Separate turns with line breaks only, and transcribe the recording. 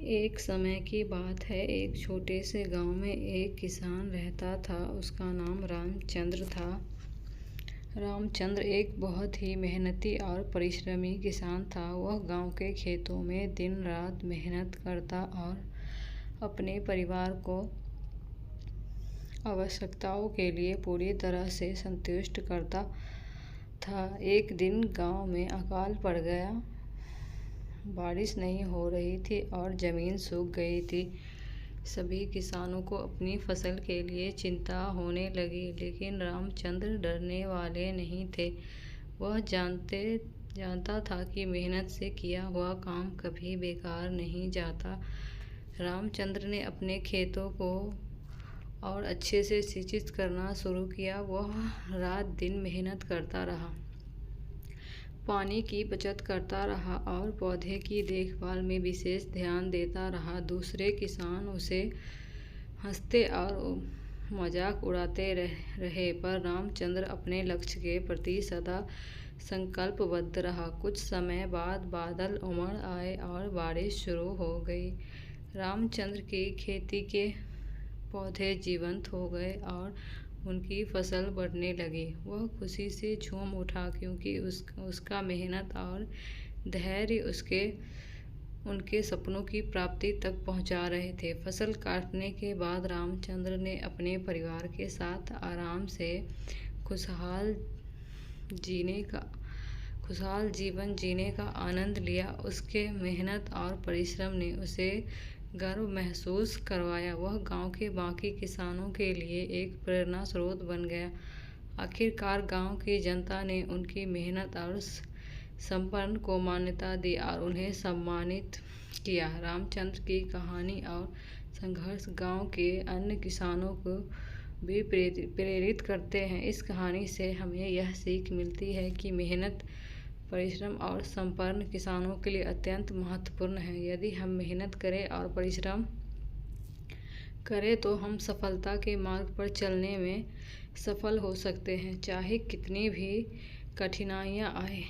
एक समय की बात है। एक छोटे से गांव में एक किसान रहता था। उसका नाम रामचंद्र था। रामचंद्र एक बहुत ही मेहनती और परिश्रमी किसान था। वह गांव के खेतों में दिन रात मेहनत करता और अपने परिवार को आवश्यकताओं के लिए पूरी तरह से संतुष्ट करता था। एक दिन गांव में अकाल पड़ गया। बारिश नहीं हो रही थी और जमीन सूख गई थी। सभी किसानों को अपनी फसल के लिए चिंता होने लगी, लेकिन रामचंद्र डरने वाले नहीं थे। वह जानता था कि मेहनत से किया हुआ काम कभी बेकार नहीं जाता। रामचंद्र ने अपने खेतों को और अच्छे से सिंचित करना शुरू किया। वह रात दिन मेहनत करता रहा, पानी की बचत करता रहा और पौधे की देखभाल में विशेष ध्यान देता रहा। दूसरे किसान उसे हंसते और मजाक उड़ाते रहे, पर रामचंद्र अपने लक्ष्य के प्रति सदा संकल्पबद्ध रहा। कुछ समय बाद बादल उमड़ आए और बारिश शुरू हो गई। रामचंद्र की खेती के पौधे जीवंत हो गए और उनकी फसल बढ़ने लगी। वह खुशी से झूम उठा, क्योंकि उसका मेहनत और धैर्य उनके सपनों की प्राप्ति तक पहुंचा रहे थे। फसल काटने के बाद रामचंद्र ने अपने परिवार के साथ आराम से खुशहाल जीवन जीने का आनंद लिया। उसके मेहनत और परिश्रम ने उसे गर्व महसूस करवाया। वह गांव के बाकी किसानों के लिए एक प्रेरणा स्रोत बन गया। आखिरकार गांव की जनता ने उनकी मेहनत और समर्पण को मान्यता दी और उन्हें सम्मानित किया। रामचंद्र की कहानी और संघर्ष गांव के अन्य किसानों को भी प्रेरित करते हैं। इस कहानी से हमें यह सीख मिलती है कि मेहनत, परिश्रम और समर्पण किसानों के लिए अत्यंत महत्वपूर्ण है। यदि हम मेहनत करें और परिश्रम करें तो हम सफलता के मार्ग पर चलने में सफल हो सकते हैं, चाहे कितनी भी कठिनाइयां आए।